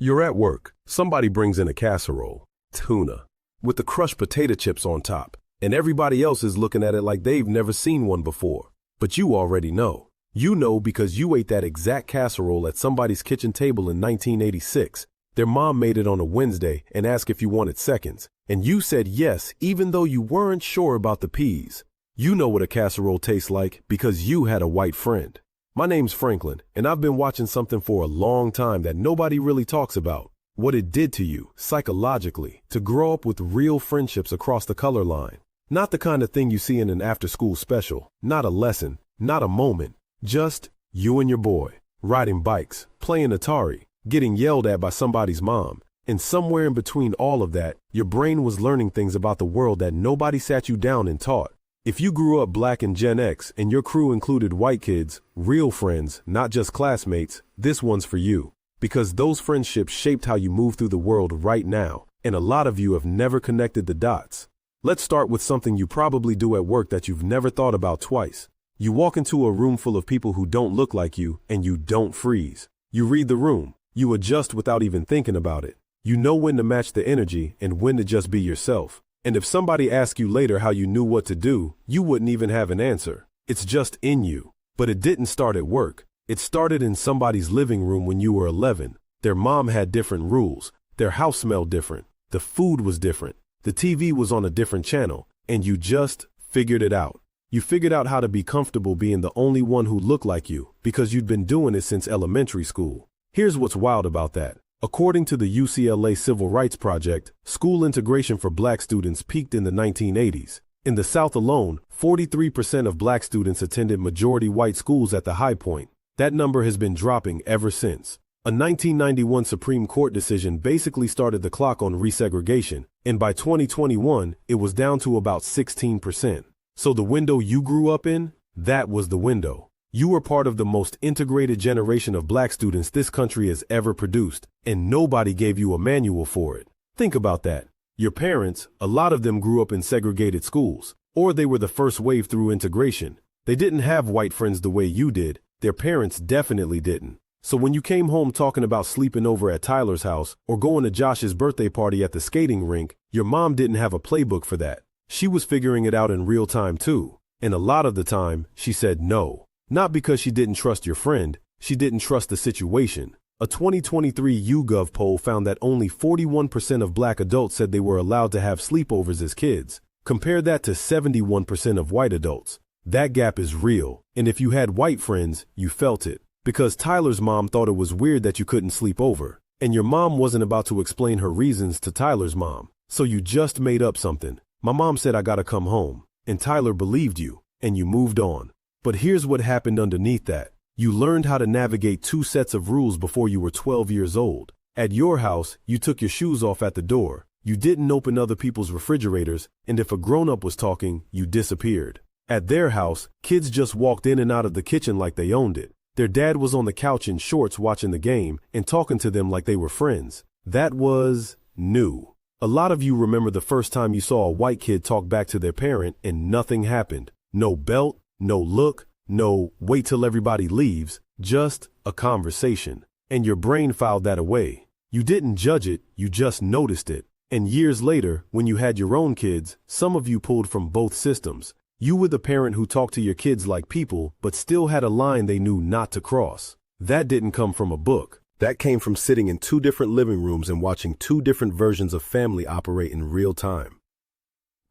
You're at work. Somebody brings in a casserole, tuna, with the crushed potato chips on top, and everybody else is looking at it like they've never seen one before. But you already know. You know because you ate that exact casserole at somebody's kitchen table in 1986. Their mom made it on a Wednesday and asked if you wanted seconds, and you said yes even though you weren't sure about the peas. You know what a casserole tastes like because you had a white friend. My name's Franklin, and I've been watching something for a long time that nobody really talks about. What it did to you, psychologically, to grow up with real friendships across the color line. Not the kind of thing you see in an after-school special, not a lesson, not a moment, just you and your boy, riding bikes, playing Atari, getting yelled at by somebody's mom, and somewhere in between all of that, your brain was learning things about the world that nobody sat you down and taught. If you grew up Black and Gen X and your crew included white kids, real friends, not just classmates, this one's for you. Because those friendships shaped how you move through the world right now, and a lot of you have never connected the dots. Let's start with something you probably do at work that you've never thought about twice. You walk into a room full of people who don't look like you, and you don't freeze. You read the room. You adjust without even thinking about it. You know when to match the energy and when to just be yourself. And if somebody asks you later how you knew what to do, you wouldn't even have an answer. It's just in you. But it didn't start at work. It started in somebody's living room when you were 11. Their mom had different rules. Their house smelled different. The food was different. The TV was on a different channel. And you just figured it out. You figured out how to be comfortable being the only one who looked like you because you'd been doing it since elementary school. Here's what's wild about that. According to the UCLA Civil Rights Project, school integration for Black students peaked in the 1980s. In the South alone, 43% of Black students attended majority white schools at the high point. That number has been dropping ever since. A 1991 Supreme Court decision basically started the clock on resegregation, and by 2021, it was down to about 16%. So the window you grew up in, that was the window. You were part of the most integrated generation of Black students this country has ever produced, and nobody gave you a manual for it. Think about that. Your parents, a lot of them grew up in segregated schools, or they were the first wave through integration. They didn't have white friends the way you did. Their parents definitely didn't. So when you came home talking about sleeping over at Tyler's house or going to Josh's birthday party at the skating rink, your mom didn't have a playbook for that. She was figuring it out in real time too. And a lot of the time, she said no. Not because she didn't trust your friend, she didn't trust the situation. A 2023 YouGov poll found that only 41% of Black adults said they were allowed to have sleepovers as kids. Compare that to 71% of white adults. That gap is real, and if you had white friends, you felt it. Because Tyler's mom thought it was weird that you couldn't sleep over, and your mom wasn't about to explain her reasons to Tyler's mom. So you just made up something. My mom said I gotta come home, and Tyler believed you, and you moved on. But here's what happened underneath that. You learned how to navigate two sets of rules before you were 12 years old. At your house, you took your shoes off at the door. You didn't open other people's refrigerators, and if a grown-up was talking, you disappeared. At their house, kids just walked in and out of the kitchen like they owned it. Their dad was on the couch in shorts watching the game and talking to them like they were friends. That was new. A lot of you remember the first time you saw a white kid talk back to their parent and nothing happened. No belt. No look, no wait till everybody leaves, just a conversation. And your brain filed that away. You didn't judge it, you just noticed it. And years later, when you had your own kids, some of you pulled from both systems. You were the parent who talked to your kids like people, but still had a line they knew not to cross. That didn't come from a book. That came from sitting in two different living rooms and watching two different versions of family operate in real time.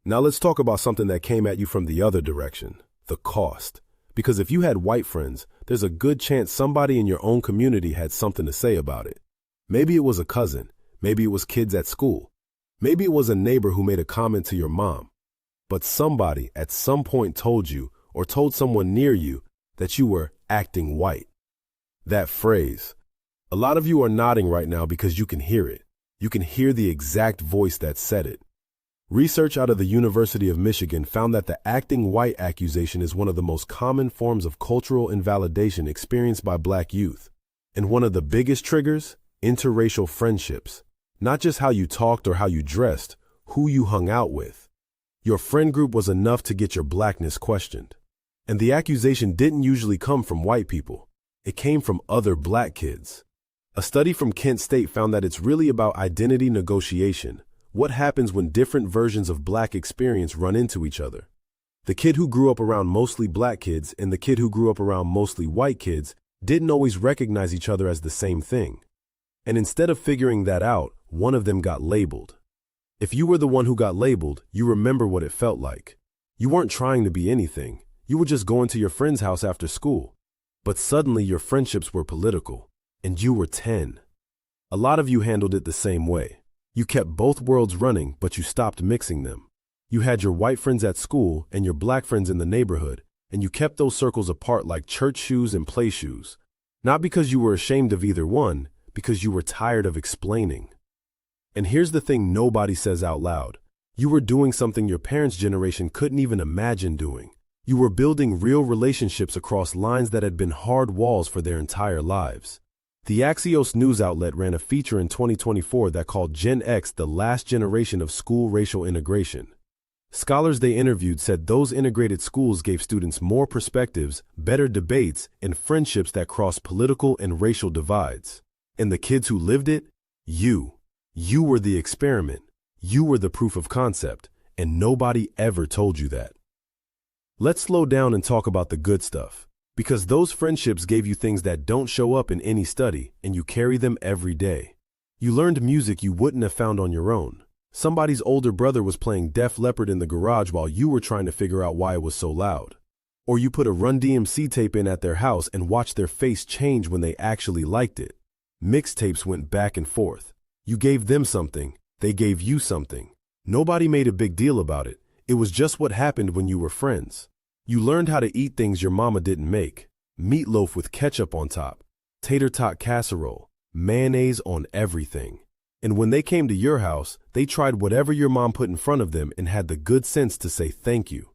Now let's talk about something that came at you from the other direction. The cost. Because if you had white friends, there's a good chance somebody in your own community had something to say about it. Maybe it was a cousin. Maybe it was kids at school. Maybe it was a neighbor who made a comment to your mom. But somebody at some point told you or told someone near you that you were acting white. That phrase. A lot of you are nodding right now because you can hear it. You can hear the exact voice that said it. Research out of the University of Michigan found that the acting white accusation is one of the most common forms of cultural invalidation experienced by Black youth. And one of the biggest triggers, interracial friendships. Not just how you talked or how you dressed, who you hung out with. Your friend group was enough to get your Blackness questioned. And the accusation didn't usually come from white people. It came from other Black kids. A study from Kent State found that it's really about identity negotiation. What happens when different versions of black experience run into each other? The kid who grew up around mostly black kids and the kid who grew up around mostly white kids didn't always recognize each other as the same thing. And instead of figuring that out, one of them got labeled. If you were the one who got labeled, you remember what it felt like. You weren't trying to be anything. You were just going to your friend's house after school. But suddenly your friendships were political, and you were 10. A lot of you handled it the same way. You kept both worlds running, but you stopped mixing them. You had your white friends at school and your black friends in the neighborhood, and you kept those circles apart like church shoes and play shoes. Not because you were ashamed of either one, because you were tired of explaining. And here's the thing nobody says out loud. You were doing something your parents' generation couldn't even imagine doing. You were building real relationships across lines that had been hard walls for their entire lives. The Axios news outlet ran a feature in 2024 that called Gen X the last generation of school racial integration. Scholars they interviewed said those integrated schools gave students more perspectives, better debates, and friendships that crossed political and racial divides. And the kids who lived it? You were the experiment. You were the proof of concept, and nobody ever told you that. Let's slow down and talk about the good stuff, because those friendships gave you things that don't show up in any study, and you carry them every day. You learned music you wouldn't have found on your own. Somebody's older brother was playing Def Leppard in the garage while you were trying to figure out why it was so loud. Or you put a Run DMC tape in at their house and watched their face change when they actually liked it. Mixtapes went back and forth. You gave them something, they gave you something. Nobody made a big deal about it. It was just what happened when you were friends. You learned how to eat things your mama didn't make. Meatloaf with ketchup on top, tater tot casserole, mayonnaise on everything. And when they came to your house, they tried whatever your mom put in front of them and had the good sense to say thank you.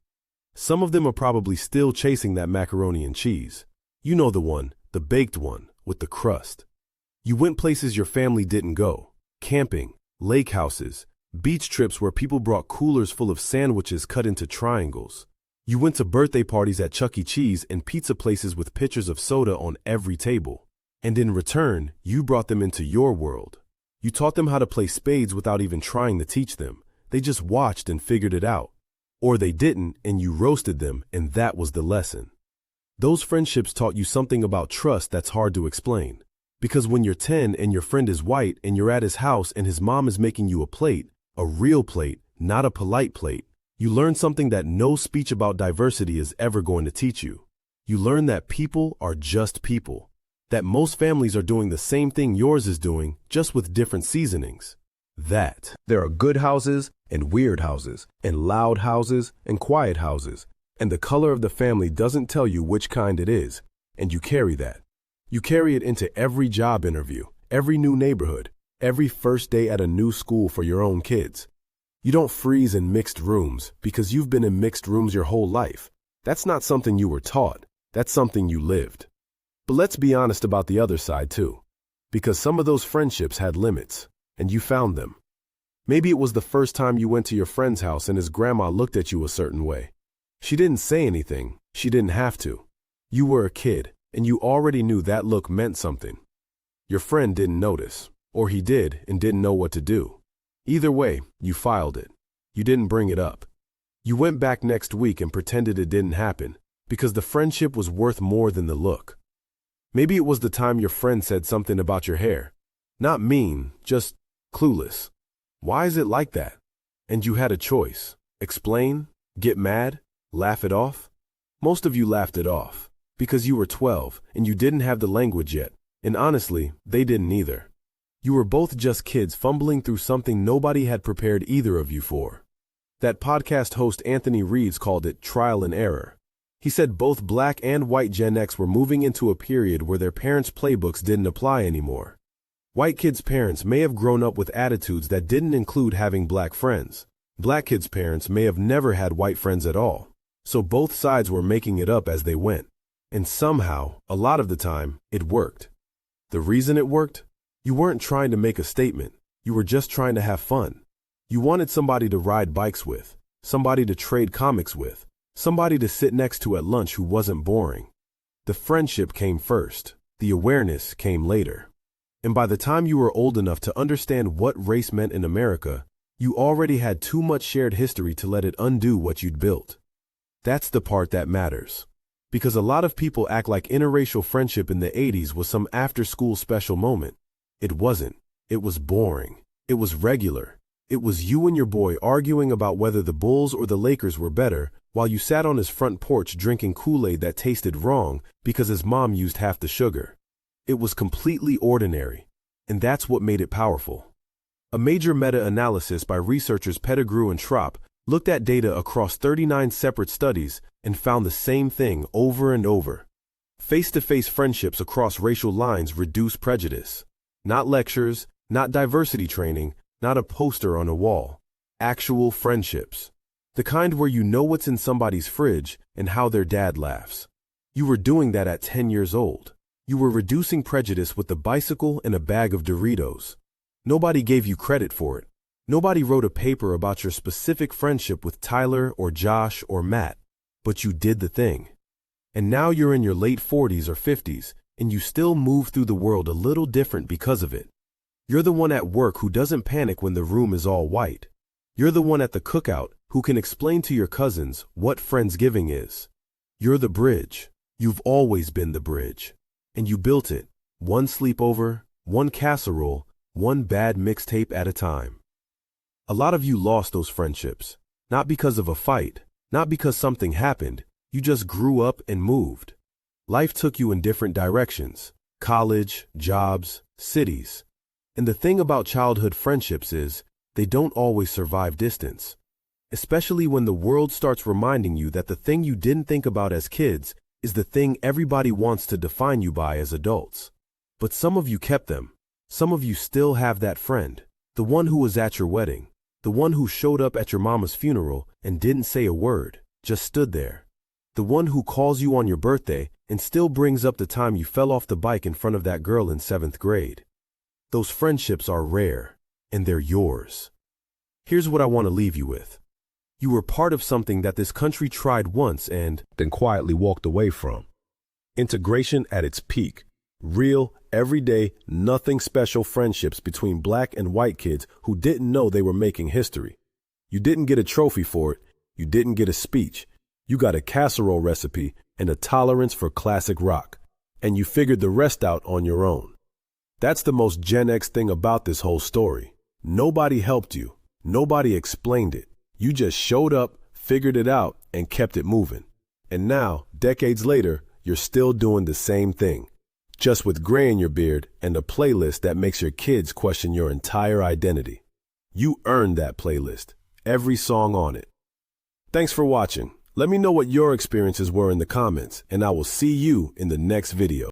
Some of them are probably still chasing that macaroni and cheese. You know the one, the baked one, with the crust. You went places your family didn't go. Camping, lake houses, beach trips where people brought coolers full of sandwiches cut into triangles. You went to birthday parties at Chuck E. Cheese and pizza places with pitchers of soda on every table. And in return, you brought them into your world. You taught them how to play spades without even trying to teach them. They just watched and figured it out. Or they didn't, and you roasted them, and that was the lesson. Those friendships taught you something about trust that's hard to explain. Because when you're 10 and your friend is white and you're at his house and his mom is making you a plate, a real plate, not a polite plate, you learn something that no speech about diversity is ever going to teach you. You learn that people are just people. That most families are doing the same thing yours is doing, just with different seasonings. That there are good houses and weird houses, and loud houses and quiet houses, and the color of the family doesn't tell you which kind it is, and you carry that. You carry it into every job interview, every new neighborhood, every first day at a new school for your own kids. You don't freeze in mixed rooms because you've been in mixed rooms your whole life. That's not something you were taught. That's something you lived. But let's be honest about the other side too, because some of those friendships had limits, and you found them. Maybe it was the first time you went to your friend's house and his grandma looked at you a certain way. She didn't say anything. She didn't have to. You were a kid, and you already knew that look meant something. Your friend didn't notice, or he did and didn't know what to do. Either way, you filed it. You didn't bring it up. You went back next week and pretended it didn't happen, because the friendship was worth more than the look. Maybe it was the time your friend said something about your hair. Not mean, just clueless. Why is it like that? And you had a choice. Explain, get mad, laugh it off. Most of you laughed it off, because you were 12 and you didn't have the language yet, and honestly, they didn't either. You were both just kids fumbling through something nobody had prepared either of you for. That podcast host Anthony Reeves called it trial and error. He said both black and white Gen X were moving into a period where their parents' playbooks didn't apply anymore. White kids' parents may have grown up with attitudes that didn't include having black friends. Black kids' parents may have never had white friends at all. So both sides were making it up as they went. And somehow, a lot of the time, it worked. The reason it worked? You weren't trying to make a statement. You were just trying to have fun. You wanted somebody to ride bikes with, somebody to trade comics with, somebody to sit next to at lunch who wasn't boring. The friendship came first. The awareness came later. And by the time you were old enough to understand what race meant in America, you already had too much shared history to let it undo what you'd built. That's the part that matters. Because a lot of people act like interracial friendship in the 80s was some after-school special moment. It wasn't. It was boring. It was regular. It was you and your boy arguing about whether the Bulls or the Lakers were better while you sat on his front porch drinking Kool-Aid that tasted wrong because his mom used half the sugar. It was completely ordinary, and that's what made it powerful. A major meta-analysis by researchers Pettigrew and Schropp looked at data across 39 separate studies and found the same thing over and over. Face-to-face friendships across racial lines reduce prejudice. Not lectures, not diversity training, not a poster on a wall. Actual friendships. The kind where you know what's in somebody's fridge and how their dad laughs. You were doing that at 10 years old. You were reducing prejudice with a bicycle and a bag of Doritos. Nobody gave you credit for it. Nobody wrote a paper about your specific friendship with Tyler or Josh or Matt, but you did the thing. And now you're in your late 40s or 50s, and you still move through the world a little different because of it. You're the one at work who doesn't panic when the room is all white. You're the one at the cookout who can explain to your cousins what Friendsgiving is. You're the bridge. You've always been the bridge. And you built it, one sleepover, one casserole, one bad mixtape at a time. A lot of you lost those friendships, not because of a fight, not because something happened, you just grew up and moved. Life took you in different directions, college, jobs, cities. And the thing about childhood friendships is, they don't always survive distance. Especially when the world starts reminding you that the thing you didn't think about as kids is the thing everybody wants to define you by as adults. But some of you kept them. Some of you still have that friend, the one who was at your wedding, the one who showed up at your mama's funeral and didn't say a word, just stood there. The one who calls you on your birthday and still brings up the time you fell off the bike in front of that girl in 7th grade. Those friendships are rare, and they're yours. Here's what I want to leave you with. You were part of something that this country tried once and then quietly walked away from. Integration at its peak. Real, everyday, nothing special friendships between black and white kids who didn't know they were making history. You didn't get a trophy for it. You didn't get a speech. You got a casserole recipe and a tolerance for classic rock. And you figured the rest out on your own. That's the most Gen X thing about this whole story. Nobody helped you. Nobody explained it. You just showed up, figured it out, and kept it moving. And now, decades later, you're still doing the same thing. Just with gray in your beard and a playlist that makes your kids question your entire identity. You earned that playlist. Every song on it. Thanks for watching. Let me know what your experiences were in the comments, and I will see you in the next video.